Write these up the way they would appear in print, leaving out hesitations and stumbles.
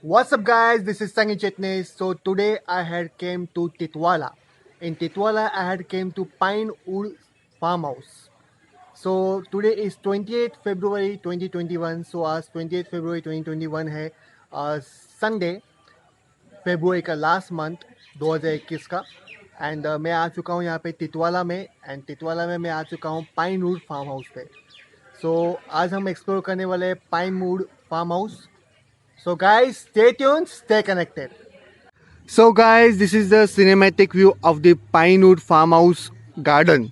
What's up, guys? This is Sangi Chitnis. So today I had came to Titwala. In Titwala, I had came to Pine Wood Farmhouse. So today is 28th February 2021. So आज 28th February 2021 है Sunday February का last month 2021 का and मैं आ चुका हूँ यहाँ पे तितवाला में एंड तितवाला में मैं आ चुका हूँ पाइन वुड फार्म हाउस पे. सो आज हम एक्सप्लोर करने वाले हैं pine would farm house. So guys, stay tuned, stay connected. So guys, this is the cinematic view of the Pinewood Farmhouse Garden.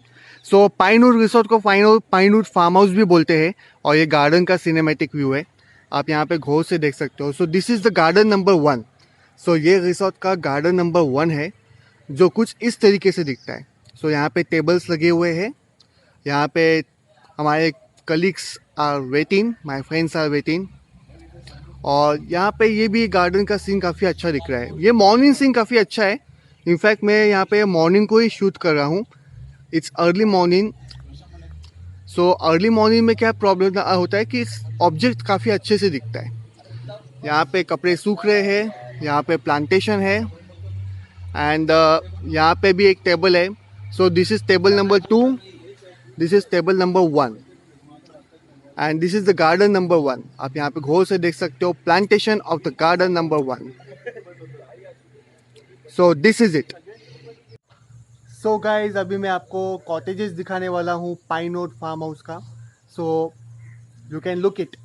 So Pinewood Resort को Pinewood Farmhouse भी बोलते हैं और ये गार्डन का सिनेमैटिक व्यू है. आप यहाँ पे गौर से देख सकते हो. सो this is the garden number 1. सो ये रिसोर्ट का गार्डन नंबर 1 है जो कुछ इस तरीके से दिखता है. सो यहाँ पे टेबल्स लगे हुए हैं. यहाँ पे हमारे colleagues are waiting, my friends are waiting. और यहाँ पे ये भी गार्डन का सीन काफ़ी अच्छा दिख रहा है. ये मॉर्निंग सीन काफ़ी अच्छा है. इनफैक्ट मैं यहाँ पे मॉर्निंग को ही शूट कर रहा हूँ. It's early morning. So early morning में क्या प्रॉब्लम होता है कि ऑब्जेक्ट काफ़ी अच्छे से दिखता है. यहाँ पे कपड़े सूख रहे हैं, यहाँ पे प्लांटेशन है एंड यहाँ पे भी एक टेबल है. So this is table number 2, this is table number 1 and this is the garden number 1. आप यहाँ पे गौर से देख सकते हो plantation of the garden number 1. So this is it. So guys, अभी मैं आपको कॉटेजेस दिखाने वाला हूँ पाइनवुड फार्म हाउस का. So you can look it.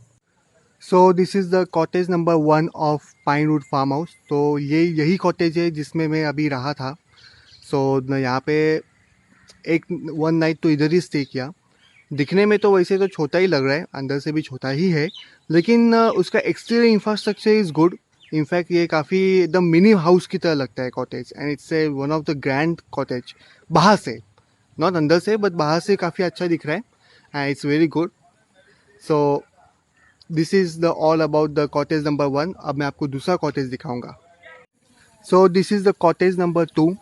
So this is the cottage number 1 of Pinewood farm house. तो ये यही कॉटेज है जिसमें मैं अभी रहा था. सो यहाँ पे एक 1 नाइट तो इधर ही स्टे किया. दिखने में तो वैसे तो छोटा ही लग रहा है, अंदर से भी छोटा ही है, लेकिन उसका exterior infrastructure is good. In fact ये काफ़ी एकदम मिनी हाउस की तरह लगता है cottage and it's a one of the grand cottage. बाहर से, नॉट अंदर से, बट बाहर से काफ़ी अच्छा दिख रहा है and it's very good. So this is the all about the cottage number 1. अब मैं आपको दूसरा कॉटेज दिखाऊंगा. सो this is the cottage number 2.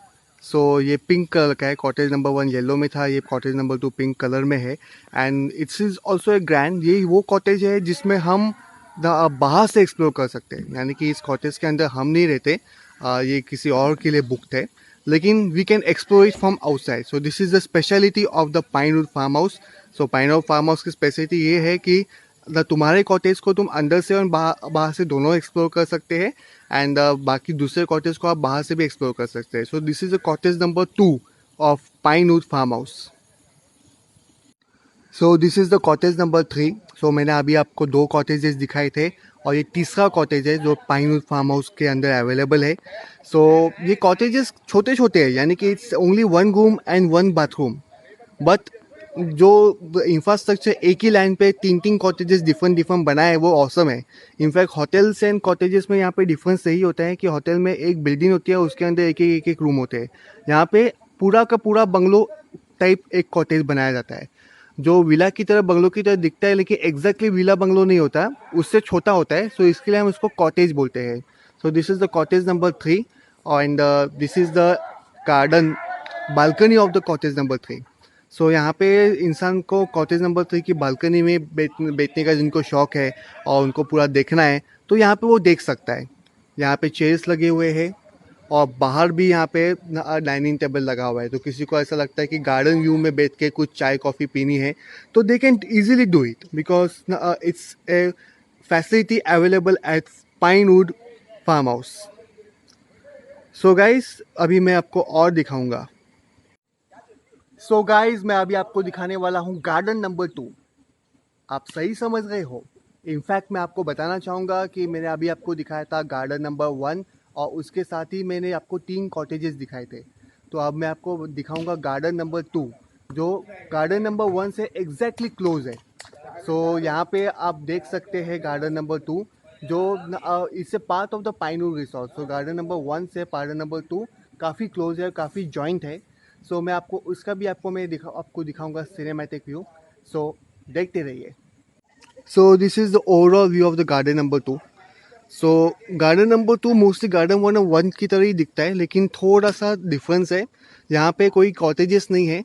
सो ये पिंक कलर का है. कॉटेज नंबर 1 येलो में था, ये कॉटेज नंबर 2 पिंक कलर में है and it's is also a grand. ये वो कॉटेज है जिसमें हम बाहर से एक्सप्लोर कर सकते हैं. यानी कि इस कॉटेज के अंदर हम नहीं रहते, ये किसी और के लिए बुकड है, लेकिन we can explore it from outside. So this is the speciality of the Pinewood farm house. So pinewood farm house की स्पेशलिटी ये है कि तुम्हारे कॉटेज को तुम अंदर से और बाहर से दोनों एक्सप्लोर कर सकते हैं एंड बाकी दूसरे कॉटेज को आप बाहर से भी एक्सप्लोर कर सकते हैं. So this is the cottage number 2 of Pinewood farm house. So this is the cottage number 3. सो मैंने अभी आपको 2 कॉटेजेस दिखाए थे और ये तीसरा कॉटेज है जो पाइनवुड फार्म हाउस के अंदर अवेलेबल है. सो ये कॉटेजेस छोटे छोटे हैं, यानी कि it's only 1 room and 1 bathroom, but जो इंफ्रास्ट्रक्चर एक ही लाइन पे 3 कॉटेजेस डिफरेंट बनाए हैं वो ऑसम है. इनफैक्ट होटल्स एंड कॉटेजेस में यहाँ पे डिफरेंस यही होता है कि होटल में एक बिल्डिंग होती है, उसके अंदर एक रूम होते हैं. यहाँ पे पूरा का पूरा बंगलो टाइप एक कॉटेज बनाया जाता है जो विला की तरह बंगलो की तरह दिखता है, लेकिन एग्जैक्टली विला बंगलो नहीं होता, उससे छोटा होता है. सो इसके लिए हम उसको कॉटेज बोलते हैं. So this is the cottage number 3 and this is the garden balcony of the cottage number 3. सो यहाँ पे इंसान को कॉटेज नंबर 3 की बालकनी में बैठने का जिनको शौक़ है और उनको पूरा देखना है तो यहाँ पे वो देख सकता है. यहाँ पे चेयर्स लगे हुए हैं और बाहर भी यहाँ पे डाइनिंग टेबल लगा हुआ है. तो किसी को ऐसा लगता है कि गार्डन व्यू में बैठ के कुछ चाय कॉफ़ी पीनी है तो they can easily do it because it's a facility available at pinewood farm house. So guys, अभी मैं आपको और दिखाऊंगा. सो गाइज, मैं अभी आपको दिखाने वाला हूँ गार्डन नंबर 2. आप सही समझ गए हो. इनफैक्ट मैं आपको बताना चाहूँगा कि मैंने अभी आपको दिखाया था गार्डन नंबर 1 और उसके साथ ही मैंने आपको 3 कॉटेजेस दिखाए थे. तो अब मैं आपको दिखाऊंगा गार्डन नंबर 2 जो गार्डन नंबर 1 से एग्जैक्टली क्लोज है. सो यहाँ पे आप देख सकते हैं गार्डन नंबर 2 जो इससे part of the Pinewood resort. So garden number 1 से गार्डन नंबर 2 काफ़ी क्लोज है, काफ़ी जॉइंट है. सो मैं आपको उसका भी मैं आपको दिखाऊंगा सिनेमैटिक व्यू. सो देखते रहिए. So this is the overall view of the garden number 2. So garden number 2 mostly garden 1 की तरह ही दिखता है, लेकिन थोड़ा सा डिफरेंस है. यहाँ पे कोई कॉटेजेस नहीं है,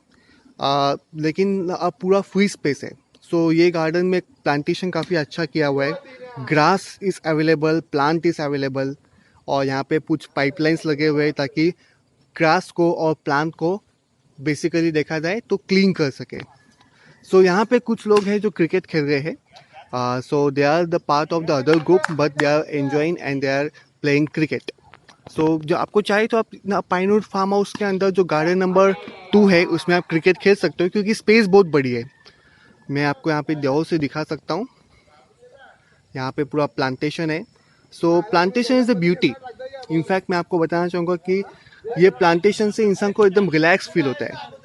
लेकिन पूरा फ्री स्पेस है. सो ये गार्डन में प्लांटेशन काफ़ी अच्छा किया हुआ है, grass is available, plant is available, और यहाँ पे कुछ पाइपलाइंस लगे हुए हैं ताकि ग्रास को और प्लांट को बेसिकली देखा जाए तो क्लीन कर सके। सो यहाँ पे कुछ लोग हैं जो क्रिकेट खेल रहे हैं, so they are the part of the other group but they are enjoying and they are playing cricket. So जो आपको चाहे तो आप पाइनवुड फार्म हाउस के अंदर जो गार्डन नंबर 2 है उसमें आप क्रिकेट खेल सकते हो क्योंकि स्पेस बहुत बड़ी है। मैं आपको यहाँ पे ध्यान से दिखा सकता हूँ, यहाँ पे पूरा प्लांटेशन है। So plantation is a beauty. In fact मैं आपको बताना चाहूँगा कि ये प्लांटेशन से इंसान को एकदम रिलैक्स फील होता है।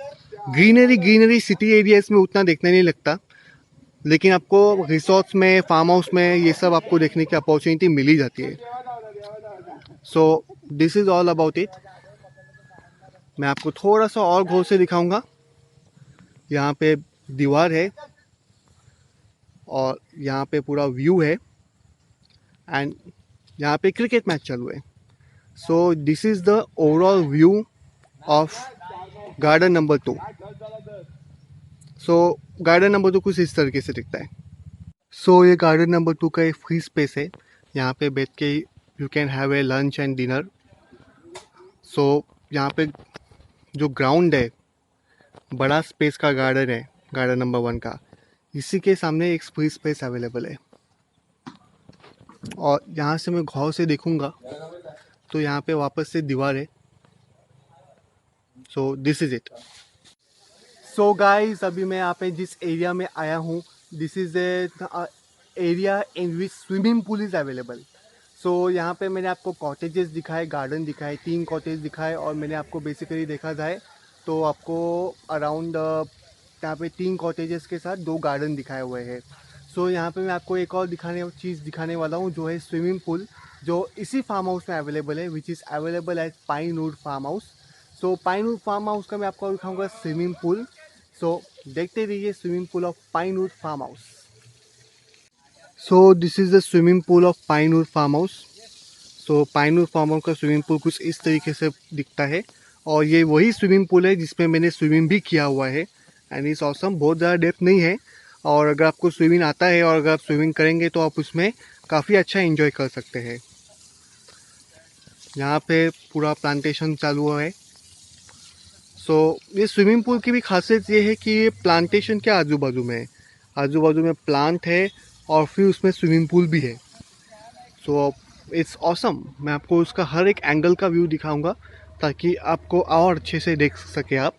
ग्रीनरी ग्रीनरी सिटी एरियाज में उतना देखने नहीं लगता, लेकिन आपको रिसोर्ट्स में, फार्म हाउस में ये सब आपको देखने की अपॉर्चुनिटी मिली जाती है। So this is all about it. मैं आपको थोड़ा सा और गौर से दिखाऊंगा। यहाँ पे दीवार है और यहाँ पे पूरा व्यू है एंड यहाँ पे क्रिकेट मैच चालू है। So this is the overall view of garden number 2। So garden number 2 कुछ इस तरीके से दिखता है। सो ये गार्डन नंबर 2 का एक फ्री स्पेस है, यहाँ पे बैठ के you can have a lunch and dinner. So यहाँ पे जो ग्राउंड है, बड़ा स्पेस का गार्डन है गार्डन नंबर 1 का, इसी के सामने एक फ्री स्पेस अवेलेबल है। और यहाँ से मैं गौर से देखूँगा तो यहाँ पे वापस से दीवार है। So this is it. So guys, अभी मैं यहाँ पे जिस एरिया में आया हूँ, this is a area in which swimming pool is available. So यहाँ पे मैंने आपको कॉटेजेस दिखाए, गार्डन दिखाए, 3 कॉटेज दिखाए, और मैंने आपको बेसिकली देखा जाए तो आपको अराउंड यहाँ पे 3 कॉटेजेस के साथ 2 गार्डन दिखाए हुए हैं। सो यहाँ पे मैं आपको एक और चीज़ दिखाने वाला हूँ जो है स्विमिंग पूल, जो इसी फार्म हाउस में अवेलेबल है, which is available at pinewood farm house. So pinewood farm house का मैं आपको दिखाऊंगा स्विमिंग पूल। सो देखते रहिए swimming pool of Pinewood farm house. So this is the swimming pool of Pinewood farm house. So pinewood farm house का swimming pool कुछ इस तरीके से दिखता है, और ये वही स्विमिंग पूल है जिसमें मैंने स्विमिंग भी किया हुआ है एंड इस ऑसम। बहुत ज़्यादा डेप्थ नहीं है, और अगर आपको स्विमिंग आता है और अगर आप स्विमिंग करेंगे तो आप उसमें काफ़ी अच्छा एंजॉय कर सकते हैं। यहाँ पे पूरा प्लांटेशन चालू है। सो ये स्विमिंग पूल की भी खासियत ये है कि ये प्लांटेशन के आजू बाजू में है, आजू बाजू में प्लांट है और फिर उसमें स्विमिंग पूल भी है। सो इट्स ऑसम। मैं आपको उसका हर एक एंगल का व्यू दिखाऊंगा ताकि आपको और अच्छे से देख सके आप।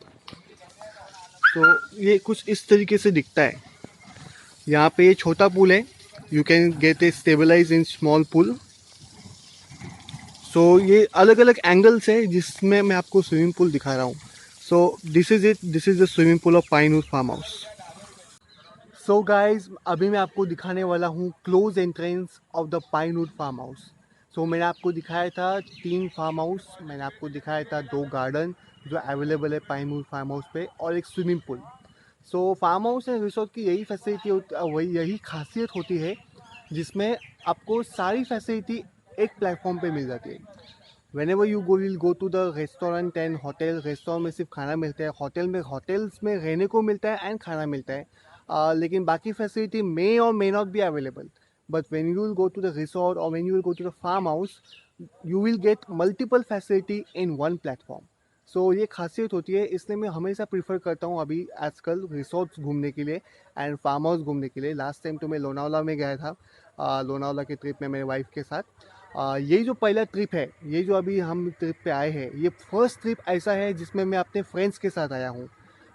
तो ये कुछ इस तरीके से दिखता है। यहाँ पे ये छोटा पूल है, you can get a stabilize in small pool. So ये अलग अलग एंगल्स है जिसमें मैं आपको स्विमिंग पूल दिखा रहा हूँ। So this is it, this is the swimming pool of Pinewood farm house. So guys, अभी मैं आपको दिखाने वाला हूँ close entrance of the Pinewood farm house. So मैंने आपको दिखाया था 3 फार्म हाउस, मैंने आपको दिखाया था 2 गार्डन जो अवेलेबल है पाइनवुड फार्म हाउस पे, और एक swimming pool. So farm house and resort की यही फैसिलिटी वही यही खासियत होती है जिसमें आपको सारी फैसिलिटी एक प्लेटफॉर्म पे मिल जाती है। Whenever you go will go to the restaurant and hotel, restaurant में सिर्फ खाना मिलता है, होटल्स में रहने को मिलता है एंड खाना मिलता है, लेकिन बाकी फैसिलिटी मे और may not be available. But when you will go to the resort और when you will go to the farm house, you will get multiple facility in one platform. So ये खासियत होती है, इसलिए मैं हमेशा prefer करता हूँ अभी आजकल रिसोर्ट्स घूमने के लिए एंड फार्म हाउस घूमने के लिए। लास्ट टाइम तो मैं लोनावाला में गया था, लोनावाला की ट्रिप में मेरे वाइफ के साथ। ये जो पहला ट्रिप है, ये जो अभी हम ट्रिप पे आए हैं, ये फर्स्ट ट्रिप ऐसा है जिसमें मैं अपने फ्रेंड्स के साथ आया हूँ।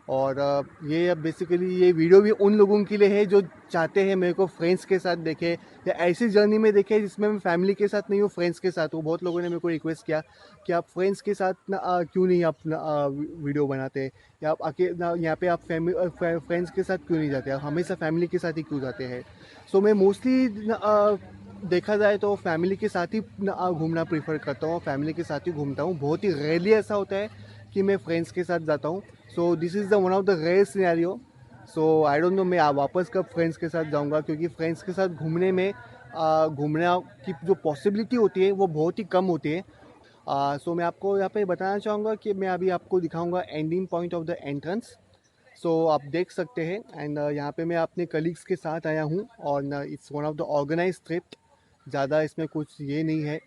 और ये बेसिकली ये वीडियो भी उन लोगों के लिए है जो चाहते हैं मेरे को फ्रेंड्स के साथ देखे या ऐसी जर्नी में देखे जिसमें मैं फैमिली के साथ नहीं हूँ, फ्रेंड्स के साथ हूँ। बहुत लोगों ने मेरे को रिक्वेस्ट किया कि आप फ्रेंड्स के साथ क्यों नहीं आप वीडियो बनाते, या आप यहाँ पे आप फ्रेंड्स के साथ क्यों नहीं जाते, आप हमेशा फैमिली के साथ ही क्यों जाते हैं। सो मैं मोस्टली देखा जाए तो फैमिली के साथ ही घूमना प्रीफर करता हूँ, फैमिली के साथ ही घूमता हूँ। बहुत ही रेयरली ऐसा होता है कि मैं फ्रेंड्स के साथ जाता हूँ। So this is the one of the rare scenario. So I don't know मैं वापस कब फ्रेंड्स के साथ जाऊँगा, क्योंकि फ्रेंड्स के साथ घूमने में घूमने की जो पॉसिबिलिटी होती है वो बहुत ही कम होती है। सो मैं आपको यहाँ पे बताना चाहूँगा कि मैं अभी आपको दिखाऊँगा ending point of the entrance. So आप देख सकते हैं। एंड यहाँ पे मैं अपने कलीग्स के साथ आया हूँ और it's one of the organize trip. ज़्यादा इसमें कुछ ये नहीं है,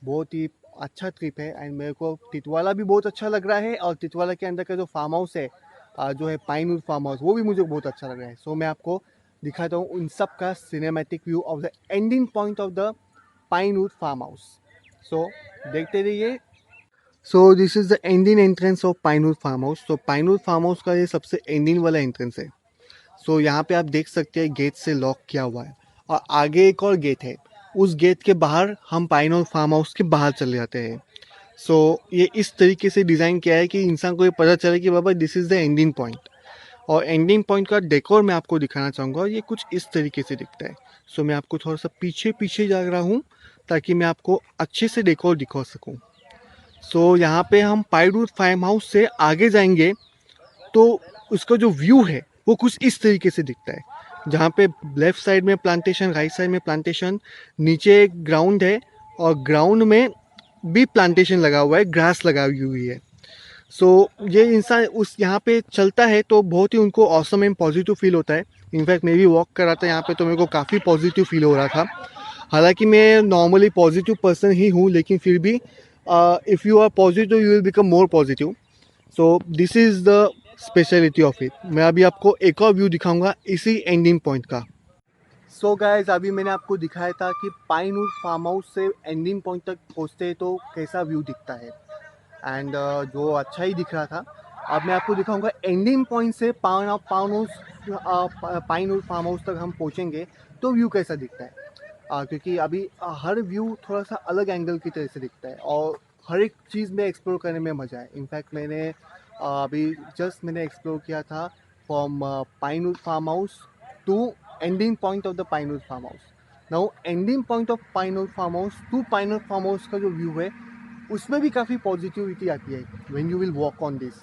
बहुत ही अच्छा ट्रिप है। एंड मेरे को टिटवाला भी बहुत अच्छा लग रहा है, और टिटवाला के अंदर का जो फार्म हाउस है जो है पाइनवुड फार्म हाउस, वो भी मुझे बहुत अच्छा लग रहा है। सो मैं आपको दिखाता हूँ उन सब का cinematic view of the ending point of the Pinewood farm house. So देखते रहिए। So this is the ending entrance of Pinewood farm house. तो पाइनवुड फार्म हाउस का ये सबसे एंडिंग वाला एंट्रेंस है। सो यहाँ पे आप देख सकते हैं गेट से लॉक किया हुआ है, और आगे एक और गेट है। उस गेट के बाहर हम पाइनवुड फार्म हाउस के बाहर चले जाते हैं। सो ये इस तरीके से डिज़ाइन किया है कि इंसान को ये पता चले कि Baba this is the ending point. और एंडिंग पॉइंट का डेकोर मैं आपको दिखाना चाहूँगा, ये कुछ इस तरीके से दिखता है। सो मैं आपको थोड़ा सा पीछे पीछे जा रहा हूँ ताकि मैं आपको अच्छे से डेकोर दिखा सकूँ। सो यहाँ पे हम पाइनवुड फार्म हाउस से आगे जाएंगे तो उसका जो व्यू है वो कुछ इस तरीके से दिखता है, जहाँ पे लेफ्ट साइड में प्लांटेशन, राइट साइड में प्लांटेशन, नीचे एक ग्राउंड है, और ग्राउंड में भी प्लांटेशन लगा हुआ है, ग्रास लगाई हुई है। सो ये इंसान उस यहाँ पे चलता है तो बहुत ही उनको ऑसम एंड पॉजिटिव फील होता है। इनफैक्ट मैं भी वॉक कर रहा था यहाँ पे, तो मेरे को काफ़ी पॉजिटिव फील हो रहा था। हालांकि मैं नॉर्मली पॉजिटिव पर्सन ही हूँ, लेकिन फिर भी if you are positive you will become more positive. So this is the speciality of it. मैं अभी आपको एक और व्यू दिखाऊंगा इसी एंडिंग पॉइंट का। सो गाइस, अभी मैंने आपको दिखाया था कि पाइनवुड फार्म हाउस से एंडिंग पॉइंट तक पहुँचते तो कैसा व्यू दिखता है, एंड जो अच्छा ही दिख रहा था। अब मैं आपको दिखाऊंगा एंडिंग पॉइंट से पाइनवुड फार्म हाउस तक हम पहुँचेंगे तो व्यू कैसा दिखता है। क्योंकि अभी हर व्यू थोड़ा सा अलग एंगल की तरह से दिखता है, और हर एक चीज़ में एक्सप्लोर करने में मज़ा है। इनफैक्ट मैंने अभी जस्ट मैंने एक्सप्लोर किया था from pinewood farm house to ending point of the Pinewood farm house. Now ending point of Pinewood farm house to pinewood farm house का जो व्यू है उसमें भी काफ़ी पॉजिटिविटी आती है when you will walk on this.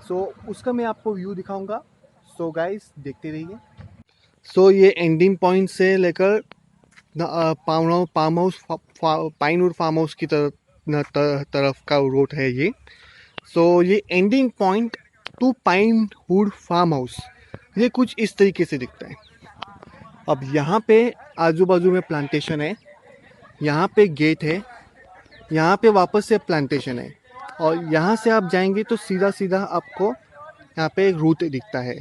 So उसका मैं आपको व्यू दिखाऊंगा। सो गाइस देखते रहिए। सो ये एंडिंग पॉइंट से लेकर farm house pinewood farm house की तरफ का रोड है ये। सो ये ending point to pinewood farm house ये कुछ इस तरीके से दिखता है। अब यहाँ पे आजू बाजू में प्लांटेशन है, यहाँ पे गेट है, यहाँ पे वापस से प्लांटेशन है, और यहाँ से आप जाएंगे तो सीधा सीधा आपको यहाँ पे एक रूट दिखता है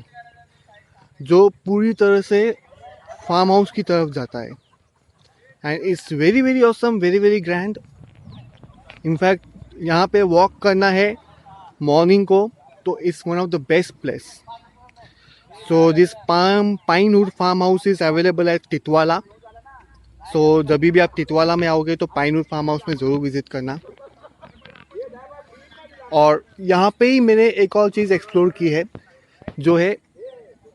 जो पूरी तरह से फार्म हाउस की तरफ जाता है। And it's very very awesome, very very grand. In fact यहाँ पे वॉक करना है मॉर्निंग को तो it's one of the best place. So this Pinewood farm house is available at Titwala. So जब भी आप टिटवाला में आओगे तो पाइनवुड फार्म हाउस में ज़रूर विजिट करना। और यहाँ पे ही मैंने एक और चीज़ एक्सप्लोर की है जो है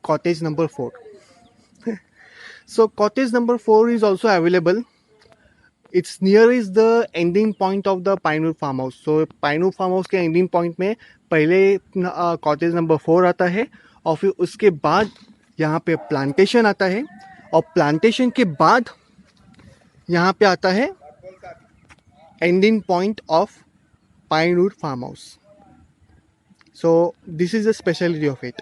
cottage number 4। So cottage number 4 is also available. It's near is the ending point of the Pinewood farm house. So pinewood farm house के एंडिंग पॉइंट में पहले कॉटेज नंबर 4 आता है, और फिर उसके बाद यहाँ पे प्लांटेशन आता है, और प्लांटेशन के बाद यहाँ पे आता है ending point of Pinewood farm house. So this is the speciality of it.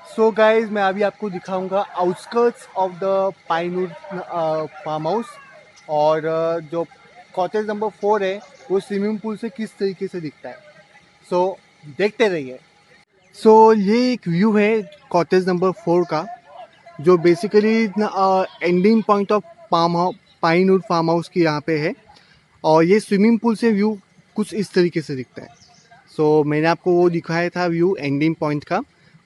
So guys, मैं अभी आपको दिखाऊंगा outskirts of the Pinewood farm house, और जो कॉटेज नंबर 4 है वो स्विमिंग पूल से किस तरीके से दिखता है। सो देखते रहिए। सो ये एक व्यू है कॉटेज नंबर 4 का, जो basically ending point of Pinewood farm house की यहाँ पे है, और ये स्विमिंग पूल से व्यू कुछ इस तरीके से दिखता है। सो मैंने आपको वो दिखाया था व्यू एंडिंग पॉइंट का,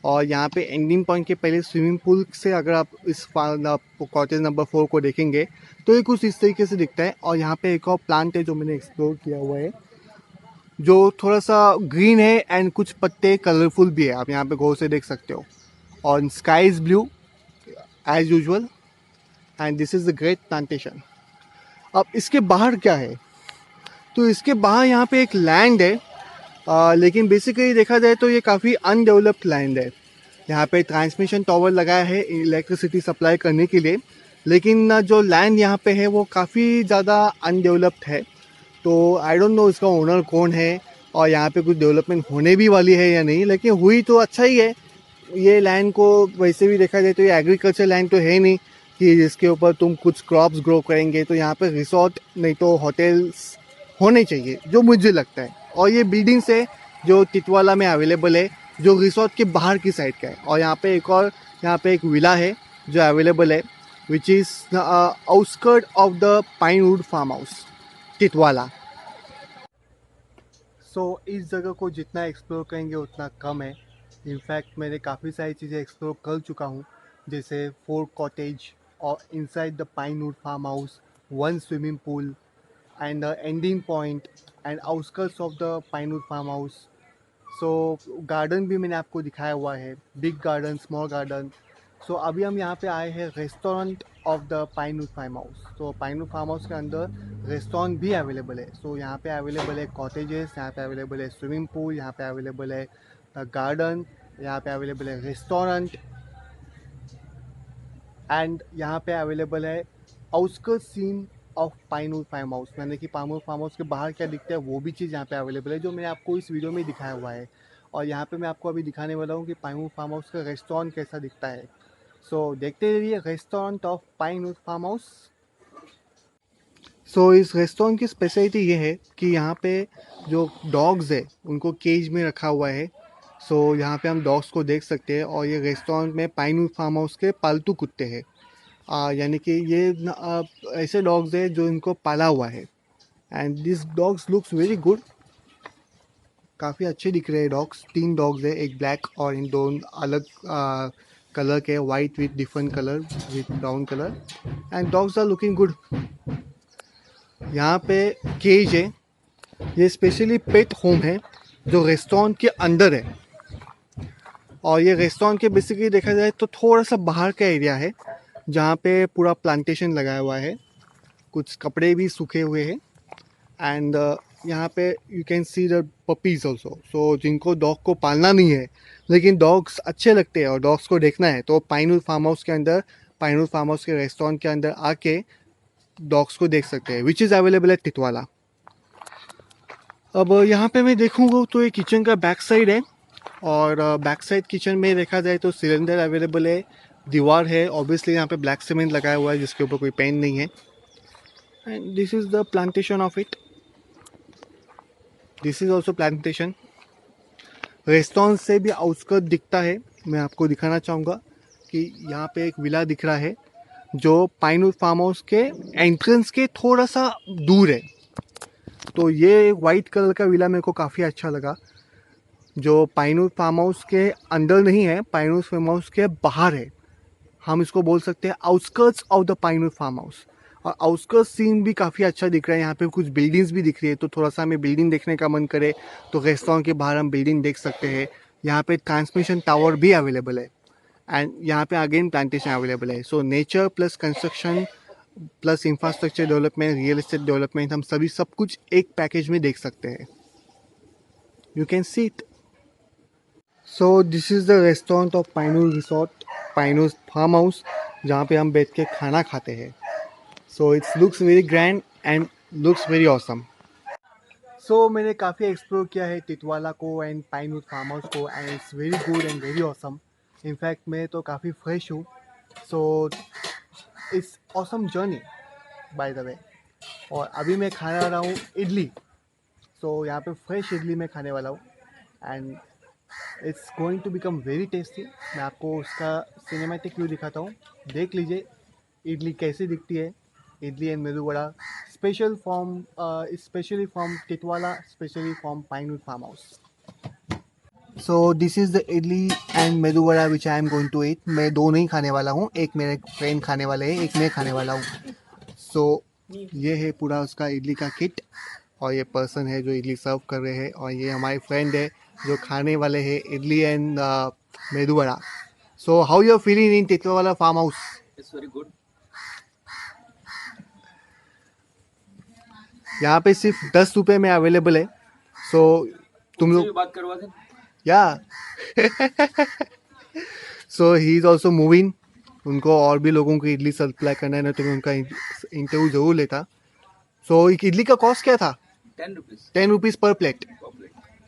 और यहाँ पे एंडिंग पॉइंट के पहले स्विमिंग पूल से अगर आप इस कॉटेज नंबर 4 को देखेंगे तो ये कुछ इस तरीके से दिखता है। और यहाँ पे एक और प्लांट है जो मैंने एक्सप्लोर किया हुआ है, जो थोड़ा सा ग्रीन है एंड कुछ पत्ते कलरफुल भी है, आप यहाँ पे गौर से देख सकते हो। और sky is blue as usual, and this is the great plantation. अब इसके बाहर क्या है, तो इसके बाहर यहाँ पे एक लैंड है, लेकिन बेसिकली देखा जाए तो ये काफ़ी अनडेवलप्ड लैंड है। यहाँ पे ट्रांसमिशन टावर लगाया है इलेक्ट्रिसिटी सप्लाई करने के लिए, लेकिन जो लैंड यहाँ पे है वो काफ़ी ज़्यादा अनडेवलप्ड है। तो आई डोंट नो इसका ओनर कौन है, और यहाँ पे कुछ डेवलपमेंट होने भी वाली है या नहीं, लेकिन हुई तो अच्छा ही है। ये लैंड को वैसे भी देखा जाए तो ये एग्रीकल्चर लैंड तो है नहीं कि जिसके ऊपर तुम कुछ क्रॉप्स ग्रो करेंगे। तो यहाँ पे रिसोर्ट नहीं तो होटल्स होने चाहिए जो मुझे लगता है। और ये बिल्डिंग्स है जो टिटवाला में अवेलेबल है, जो रिसोर्ट के बाहर की साइड का है। और यहाँ पे एक और यहाँ पे एक विला है जो अवेलेबल है, which is outskirt of the Pinewood farm house Titwala. So इस जगह को जितना एक्सप्लोर करेंगे उतना कम है। इनफैक्ट मैंने काफ़ी सारी चीज़ें एक्सप्लोर कर चुका हूँ, जैसे 4 कॉटेज और inside the Pinewood farm house, 1 swimming pool and the ending point and outskirts of the Pinewood farm house. So garden भी मैंने आपको दिखाया हुआ है, big garden, small garden. So अभी हम यहाँ पे आए हैं restaurant of the Pinewood farm house. तो पाइनवुड फार्म हाउस के अंदर रेस्टोरेंट भी अवेलेबल है। सो यहाँ पे अवेलेबल है कॉटेजेस, यहाँ पे अवेलेबल है स्विमिंग पूल, यहाँ पे अवेलेबल है गार्डन, यहाँ पे अवेलेबल है रेस्टोरेंट एंड यहाँ पे अवेलेबल है outskirt scene of Pinewood farm house. मैंने कि पाइनवुड फार्म हाउस के बाहर क्या दिखता है वो भी चीज़ यहाँ पे अवेलेबल है, जो मैंने आपको इस वीडियो में दिखाया हुआ है। और यहाँ पे मैं आपको अभी दिखाने वाला हूँ कि पाइनवुड फार्म हाउस का रेस्टोरेंट कैसा दिखता है। सो देखते रहिए restaurant of Pinewood farm house. So इस रेस्टोरेंट की स्पेशलिटी ये है कि यहाँ पे जो डॉग्स है उनको केज में रखा हुआ है। सो यहाँ पे हम डॉग्स को देख सकते हैं। और ये रेस्टोरेंट में पाइनवुड फार्म हाउस के पालतू कुत्ते हैं, यानी कि ये ऐसे डॉग्स हैं जो इनको पाला हुआ है। And this dogs looks very good, काफ़ी अच्छे दिख रहे हैं डॉग्स। 3 डॉग्स है, एक ब्लैक और इन दोनों अलग कलर के, white with different colour with brown colour. And dogs are looking good. यहाँ पे केज है, ये स्पेशली पेट होम है जो रेस्टोरेंट के अंदर है। और ये रेस्टोरेंट के बेसिकली देखा जाए तो थोड़ा सा बाहर का एरिया है जहाँ पे पूरा प्लांटेशन लगाया हुआ है, कुछ कपड़े भी सूखे हुए हैं। एंड यहाँ पे you can see the puppies also. So जिनको डॉग को पालना नहीं है लेकिन डॉग्स अच्छे लगते हैं और डॉग्स को देखना है, तो पाइनवुड फार्म हाउस के अंदर, पाइनवुड फार्म हाउस के रेस्टोरेंट के अंदर आके डॉग्स को देख सकते हैं, विच इज़ अवेलेबल एट टिटवाला। अब यहाँ पे मैं देखूँगा तो ये किचन का बैक साइड है। और बैक साइड किचन में देखा जाए तो सिलेंडर अवेलेबल है, दीवार है, ऑब्वियसली यहाँ पे ब्लैक सीमेंट लगाया हुआ है जिसके ऊपर कोई पेंट नहीं है। And this is the plantation of it, this is also plantation. Restaurant से भी आउटस्कर्ट दिखता है। मैं आपको दिखाना चाहूँगा कि यहाँ पे एक विला दिख रहा है जो पाइनवुड फार्म हाउस के एंट्रेंस के थोड़ा सा दूर है। तो ये वाइट कलर का विला मेरे को काफ़ी अच्छा लगा, जो पाइनवुड फार्म हाउस के अंदर नहीं है, पाइनवुड फार्म हाउस के बाहर है। हम इसको बोल सकते हैं outskirts of the Pinewood farm house. और आउटस्कर्ट्स सीन भी काफ़ी अच्छा दिख रहा है, यहाँ पे कुछ बिल्डिंग्स भी दिख रही है। तो थोड़ा सा हमें बिल्डिंग देखने का मन करे तो रेस्टोरेंट के बाहर हम बिल्डिंग देख सकते हैं। यहाँ पे ट्रांसमिशन टावर भी अवेलेबल है एंड यहाँ पे अगेन प्लांटेशन अवेलेबल है। So nature plus construction plus infrastructure development, real estate development, हम सभी सब कुछ एक पैकेज में देख सकते हैं। You can see it. So this is the restaurant of Pinewood resort, Pinewood farm house, जहाँ पे हम बैठ के खाना खाते हैं। So it's looks very grand and looks very awesome. So मैंने काफ़ी एक्सप्लोर किया है टिटवाला को एंड पाइनवुड फार्म हाउस को, and it's very good and very awesome. In fact मैं तो काफ़ी फ्रेश हूँ। So it's awesome journey by the way. और अभी मैं खाने वाला हूँ इडली। सो यहाँ पे फ्रेश इडली मैं खाने वाला हूँ and it's going to become very tasty. मैं आपको उसका सिनेमैटिक व्यू दिखाता हूँ, देख लीजिए इडली कैसी दिखती है। Idli and medu vada specially from Titwala, specially from pinewood farm house. So this is the idli and medu vada which I am going to eat. मैं दो नहीं खाने वाला हूँ, एक मेरे फ्रेंड खाने वाले हैं, एक मैं खाने वाला हूँ। सो ये है पूरा उसका इडली का किट और ये पर्सन है जो इडली सर्व कर रहे हैं, और ये हमारे फ्रेंड है जो खाने वाले हैं idli and medu vada. So how you are feeling in Titwala farm house? It's very good. यहाँ पे सिर्फ 10 रुपये में अवेलेबल है। सो तुम लोग बात करवा थे या सो ही इज़ ऑल्सो मूविंग। उनको और भी लोगों को इडली सप्लाई करना है ना, तो मैं उनका इंटरव्यू ज़रूर लेता। सो एक इडली का कॉस्ट क्या था? 10 रुपीज 10 रुपीज़ पर प्लेट।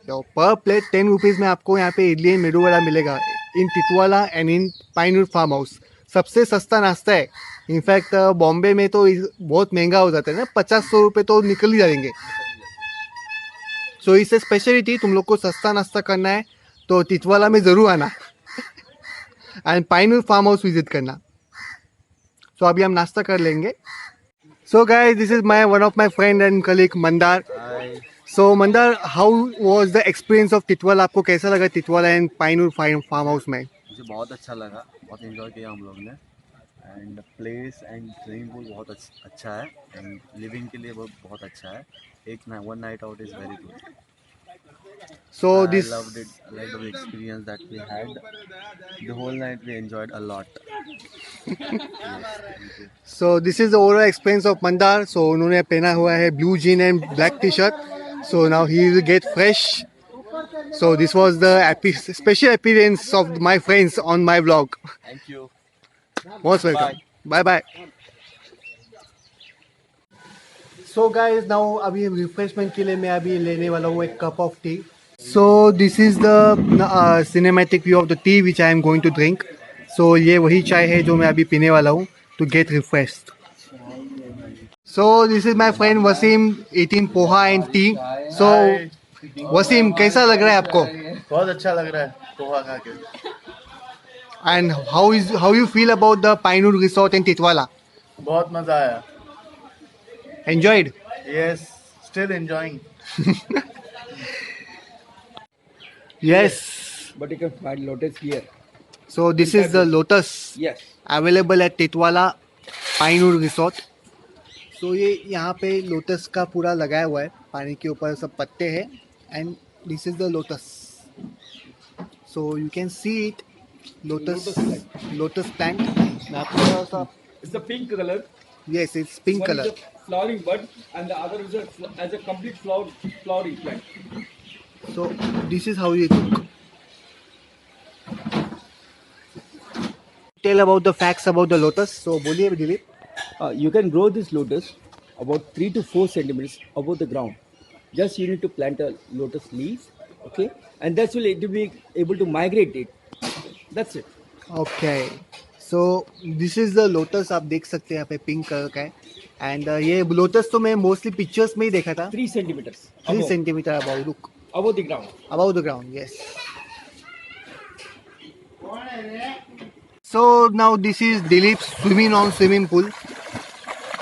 तो पर प्लेट 10 रुपीज़ में आपको यहाँ पे इडली एंड मेदू वड़ा मिलेगा in Titwala and in Pinewood farm house. सबसे सस्ता नाश्ता है। इनफैक्ट बॉम्बे में तो बहुत महंगा हो जाता है ना, 50-100 रुपये तो निकल ही जाएंगे। सो इससे स्पेशलिटी, तुम लोग को सस्ता नाश्ता करना है तो टिटवाला में ज़रूर आना and Pinewood farm house visit करना। सो अभी हम नाश्ता कर लेंगे। So guys, this is my one of my friend and colleague Mandar. So Mandar, how was the experience of Titwala? आपको कैसा लगा Titwala and Pinewood farm house में? मुझे बहुत अच्छा लगा, बहुत एंजॉय किया हम लोग ने। And place and swimming pool बहुत अच्छा है एंड लिविंग के लिए बहुत अच्छा है। One night out is very good. So I this loved it. I liked the experience that we had. The whole night we enjoyed a lot. Yes, thank you. so this is the overall experience of Mandar. So उन्होंने पहना हुआ है blue jean and black t-shirt. So now he will get fresh. So this was the special appearance of my friends on my vlog. Thank you. Most welcome. Bye bye. So guys, now अभी refreshment के लिए मैं अभी लेने वाला हूँ एक cup of T. So this is the cinematic view of the tea which I am going to drink. So ये वही चाय है जो मैं अभी पीने वाला हूँ to get refreshed. So this is my friend Wasim eating poha and tea. So Wasim, कैसा लग रहा है आपको? बहुत अच्छा लग रहा है पोहा खा के। And how you feel about the Pinewood Resort in Titwala? बहुत मजा आया। Enjoyed? Yes, still enjoying. Yes. But you can find lotus here. So this is the lotus Yes. available at Titwala Pinewood Resort. So ये यहाँ पे lotus का पूरा लगाया हुआ है, पानी के ऊपर सब पत्ते हैं and this is the lotus. So you can see it, lotus plant. मैं आपको थोड़ा सा, It's a pink color. yes, it's pink One color. is a flowering bud and the other is as a complete flowering plant. So this is how it look. Tell about the facts about the lotus. So बोलिए Dilip. You can grow this lotus about 3 to 4 centimeters above the ground. Just you need to plant a lotus leaf, okay? And that's will it will be able to migrate it. That's it. Okay. So this is the lotus, आप देख सकते हैं यहाँ पे pink colour का है and ये lotus तो मैं मोस्टली पिक्चर्स में ही देखा था। 3 centimeters 3 centimetre about, look above the ground. above the ground, yes. So now this is Dilip swimming on swimming pool.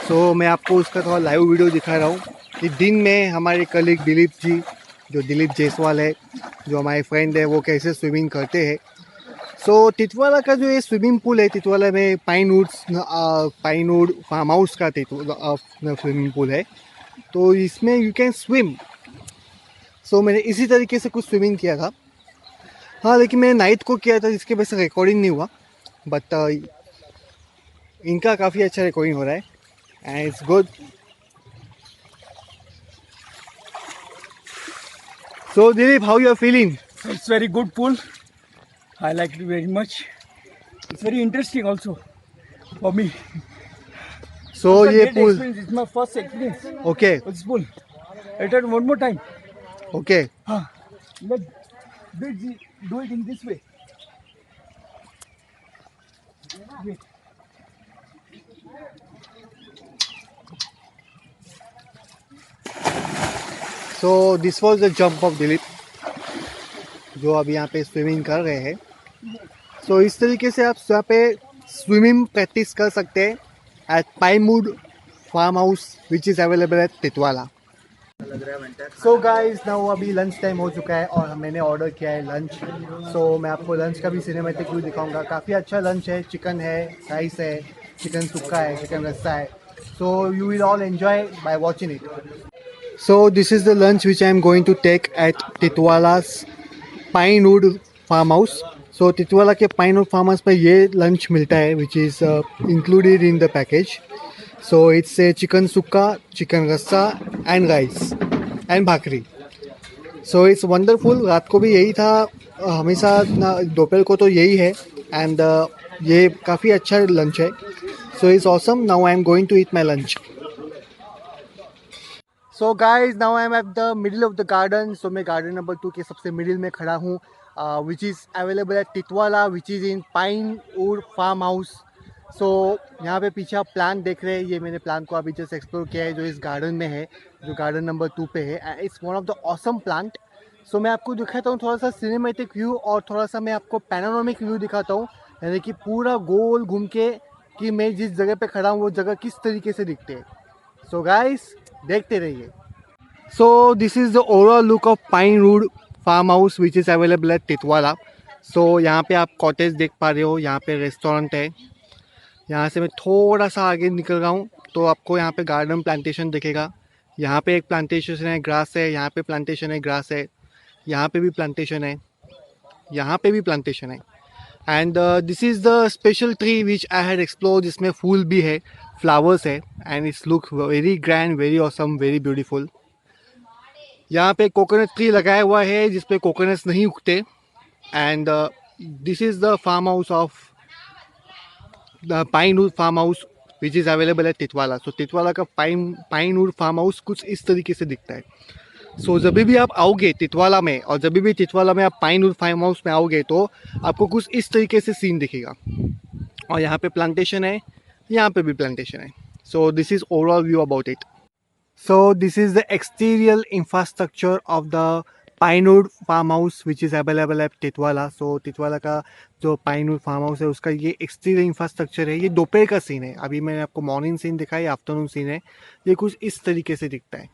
So मैं आपको उसका थोड़ा लाइव वीडियो दिखा रहा हूँ कि दिन में हमारे कलीग दिलीप जी, जो दिलीप जायसवाल है, जो हमारे फ्रेंड है, वो कैसे स्विमिंग करते हैं। सो टिटवाला का जो ये स्विमिंग पूल है, टिटवाला में पाइनवुड फार्म हाउस का स्विमिंग पूल है, तो इसमें यू कैन स्विम। सो मैंने इसी तरीके से कुछ स्विमिंग किया था, हाँ, लेकिन मैंने नाइट को किया था जिसके वजह से रिकॉर्डिंग नहीं हुआ, बट इनका काफ़ी अच्छा रिकॉर्डिंग हो रहा है and it's good. So Dilip, how you are feeling? It's very good pool. I like it very much. It's very interesting also for me. So It's a ये great pool, experience. It's my first experience okay with this pool. Return one more time. Okay. Let's do it in this way. Wait. So this was the jump of Dilip, जो अभी यहाँ पे swimming कर रहे हैं। सो इस तरीके से आप यहाँ पे स्विमिंग प्रैक्टिस कर सकते हैं at pinewood farm house which is available at Titwala. So guys, now अभी लंच टाइम हो चुका है और मैंने ऑर्डर किया है लंच। सो मैं आपको लंच का भी सिनेमैटिक व्यू दिखाऊंगा। काफ़ी अच्छा लंच है, चिकन है, राइस है, चिकन सुक्का है, चिकन रस्सा है। So you will all enjoy by watching it. So this is the lunch which I am going to take at Titwala's Pinewood Farm House. So Titwala के Pinewood Farm House पे ये lunch मिलता है which is included in the package. So it's a chicken sukka, chicken rassa and rice and bhakri. So it's wonderful. रात को भी यही था, हमेशा दोपहर को तो यही है and ये काफ़ी अच्छा lunch है. So it's awesome. Now I am going to eat my lunch. So guys now I am at the middle of the garden. So मैं गार्डन नंबर 2 के सबसे मिडिल में खड़ा हूँ, which is available at Titwala, which is in pine would farm house. So यहाँ पे पीछे आप प्लांट देख रहे हैं, ये मैंने प्लांट को अभी जस्ट एक्सप्लोर किया है जो इस गार्डन में है, जो गार्डन नंबर 2 पे है. It's one of the awesome plant. So मैं आपको दिखाता हूँ थोड़ा सा सिनेमेटिक व्यू और थोड़ा सा मैं आपको पैनोरामिक व्यू दिखाता हूँ, यानी कि पूरा गोल घूम के कि मैं जिस जगह पे खड़ा हूँ वो जगह किस तरीके से दिखते हैं. सो गाइस देखते रहिए. So this is the overall look of Pine Wood Farm House which is available at Titwala. So यहाँ पे आप कॉटेज देख पा रहे हो, यहाँ पे रेस्टोरेंट है. यहाँ से मैं थोड़ा सा आगे निकल रहा हूँ तो आपको यहाँ पे गार्डन प्लांटेशन दिखेगा. यहाँ पे एक प्लांटेशन है, ग्रास है. यहाँ पे प्लांटेशन है, ग्रास है. यहाँ पे भी प्लांटेशन है. यहाँ पे भी प्लांटेशन है. And this is the special tree which I had explore, जिसमें फूल भी है, फ्लावर्स है, and it's look very grand, very awesome, very beautiful. यहाँ पे कोकोनट ट्री लगाया हुआ है जिसपे कोकोनट्स नहीं उगते. And this is the farm house of the Pinewood farm house which is available है टिटवाला. सो टिटवाला का पाइनवुड फार्म हाउस कुछ इस तरीके से दिखता है. सो जब भी आप आओगे टिटवाला में, और जब भी टिटवाला में आप पाइनवुड फार्म हाउस में आओगे तो आपको कुछ इस तरीके से सीन दिखेगा. और यहाँ पे प्लांटेशन है, यहाँ पे भी प्लांटेशन है. So this is overall view about it. So this is the exterior infrastructure of the Pinewood farm house which is available at Titwala. So Titwala का जो Pinewood farm house है उसका ये exterior infrastructure है. ये दोपहर का सीन है, अभी मैंने आपको मॉर्निंग सीन दिखाई, आफ्टरनून सीन है. ये कुछ इस तरीके से दिखता है.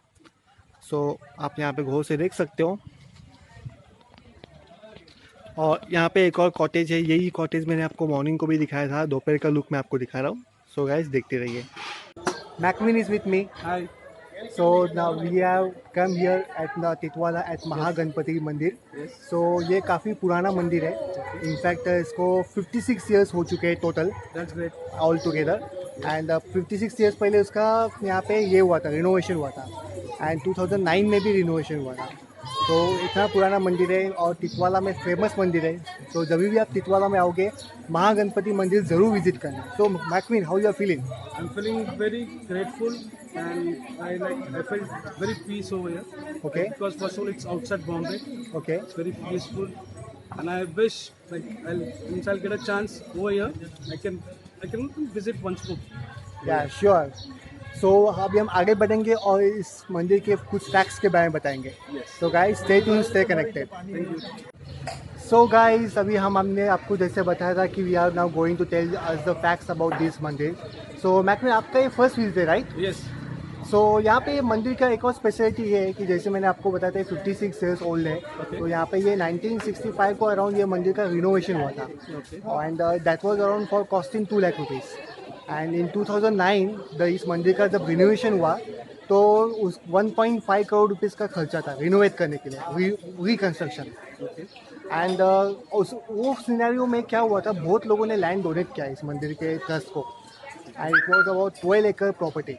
सो आप यहाँ पे गौर से देख सकते हो. और यहाँ पे एक और कॉटेज है, यही कॉटेज मैंने आपको मॉर्निंग को भी दिखाया था, दोपहर का लुक मैं आपको दिखा रहा हूँ. सो गाइस देखते रहिए. Mackwin is with me. Hi. So now we have come here at the Titwala at Mahaganapati मंदिर. Yes. So ये काफ़ी पुराना मंदिर है. इनफैक्ट इसको 56 ईयर्स हो चुके हैं total That's great. All together. And 56 years पहले उसका यहाँ पे ये हुआ था, रिनोवेशन हुआ था. एंड 2009 में भी रिनोवेशन हुआ था. तो इतना पुराना मंदिर है और टिटवाला में फेमस मंदिर है. तो जब भी आप टिटवाला में आओगे महागणपति मंदिर ज़रूर विजिट करना. तो Mackwin, how you are feeling? I'm feeling very grateful and I felt very peace over here. Okay. Because first of all it's outside Bombay. Okay. It's very peaceful and I wish once I'll get a chance over here I can visit once more. या sure. सो अभी हम आगे बढ़ेंगे और इस मंदिर के कुछ फैक्ट्स के बारे में बताएंगे. So guys stay tuned, stay connected. So guys अभी हमने आपको जैसे बताया था कि we are now going to tell us the facts about this mandir. So Mackwin, आपका ये फर्स्ट विजिट है राइट? Yes. सो यहाँ पे मंदिर का एक और स्पेशलिटी है कि जैसे मैंने आपको बताया था 56 ईयर्स ओल्ड है. तो यहाँ पे ये 1965 को अराउंड ये मंदिर का रिनोवेशन हुआ था. And that was around for costing 2 lakh rupees. And in 2009 इस मंदिर का जब रिनोवेशन हुआ तो उस 1.5 करोड़ रुपीज़ का खर्चा था रिनोवेट करने के लिए, रिकन्स्ट्रक्शन. एंड वो सिनेरियो में क्या हुआ था, बहुत लोगों ने लैंड डोनेट किया इस मंदिर के ट्रस्ट को. एंड इट वॉज अबाउट 12 एकड़ प्रॉपर्टी.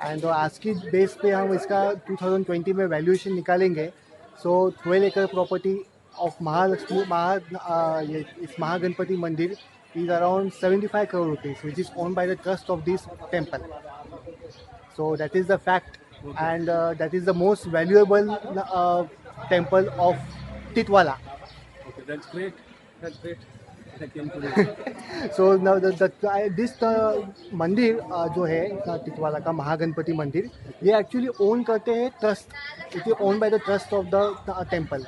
एंड आज की बेस पे हम इसका 2020 में वैल्यूएशन निकालेंगे. सो 12 एकड़ प्रॉपर्टी ऑफ महालक्ष्मी इस महागणपति मंदिर is around 75 crore rupees, which is owned by the trust of this temple. So that is the fact. And that is the most valuable temple of Titwala. Okay, that's great. That's great. I came to So now this मंदिर जो है टिटवाला का महागणपति मंदिर, ये actually own करते हैं trust. It is own by the trust of the temple.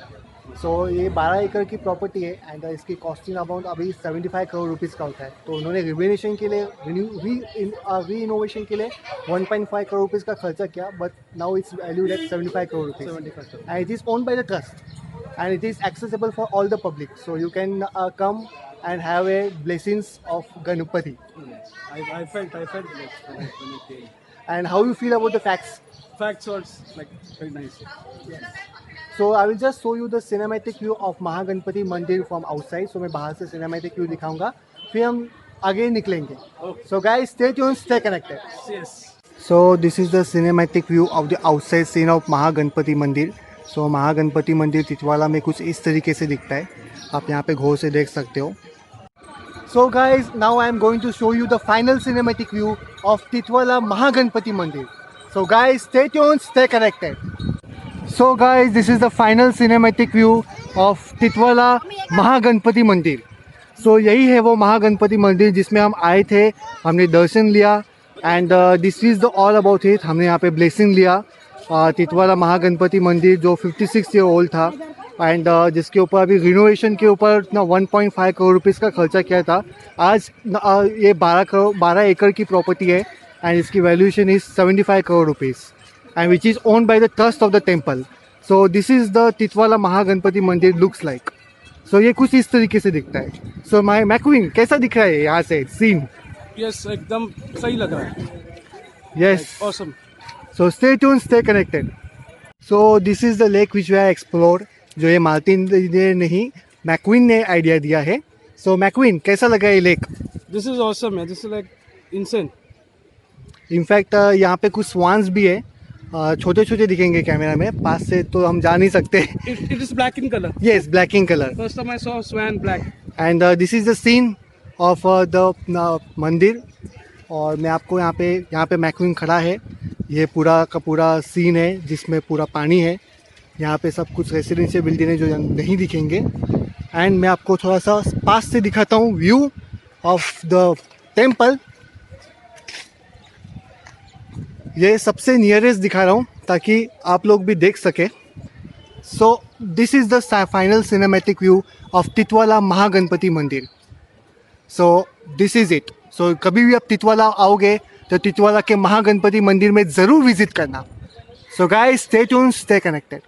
So ये 12 एकड़ की प्रॉपर्टी है. एंड इसकी कॉस्टिंग अमाउंट अभी 75 करोड़ रुपीज़ का होता है. तो उन्होंने रिनोवेशन के लिए री इनोवेशन के लिए 1.5 करोड़ रुपीज़ का खर्चा किया. But now it's valued at 75 crore rupees. And it is own by the trust and it is accessible for all the public, so you can come and have a blessings of Ganpati. I felt blessed when I came. And how you feel about the facts? Facts was like very nice. So I will just show you the cinematic view of Mahaganpati Mandir from outside. So मैं बाहर से cinematic view दिखाऊंगा, फिर हम आगे निकलेंगे. So guys stay tuned, stay connected. Yes. So this is the cinematic view of the outside scene of Mahaganpati Mandir. So Mahaganapati मंदिर टिटवाला में कुछ इस तरीके से दिखता है, आप यहाँ पे गौर से देख सकते हो. So guys, now I am going to show you the final cinematic view of Titwala Mahaganpati Mandir. So guys, stay tuned, stay connected. So guys, this is the final cinematic view of Titwala Mahaganpati मंदिर. So यही है वो महागणपति मंदिर जिसमें हम आए थे, हमने दर्शन लिया and this is the all about it. हमने यहाँ पे ब्लेसिंग लिया. टिटवाला महागणपति मंदिर जो 56 ईयर ओल्ड था एंड जिसके ऊपर अभी रिनोवेशन के ऊपर ना 1.5 करोड़ रुपीज़ का खर्चा किया था. आज ये 12 एकड़ की प्रॉपर्टी है एंड इसकी valuation is 75 crore rupees and which is owned by the trust of the temple. So this is the Titwala Mahaganpati मंदिर लुक्स लाइक. सो ये कुछ इस तरीके से दिखता है. सो माय मैक्वीन कैसा दिख रहा है यहाँ से सीन? यस एकदम सही लग रहा है. Yes. Awesome. So stay tuned, stay connected. So this is the lake which we have explored. जो ये मार्टिन ने नहीं, मैक्वीन ने आइडिया दिया है. So मैक्वीन कैसा लगा ये लेक? दिस इज ऑसम है. This is like insane. In fact यहाँ पे कुछ स्वान्स भी है. छोटे छोटे दिखेंगे कैमरा में, पास से तो हम जा नहीं सकते. It is black in color. Yes, black in color. First time I saw swan black. And this is the scene of the मंदिर. और मैं आपको यहाँ पे मैक्वीन खड़ा है. ये पूरा का पूरा सीन है जिसमें पूरा पानी है. यहाँ पे सब कुछ रेसिडेंशियल बिल्डिंग है जो नहीं दिखेंगे. एंड मैं आपको थोड़ा सा पास से दिखाता हूँ व्यू ऑफ द टेम्पल. ये सबसे नियरेस्ट दिखा रहा हूँ ताकि आप लोग भी देख सके. So this is the final cinematic view of Titwala Mahaganpati Mandir. So this is it. So कभी भी आप टिटवाला आओगे तो टिटवाला के महागणपति मंदिर में ज़रूर विजिट करना. सो guys, stay tuned, stay connected.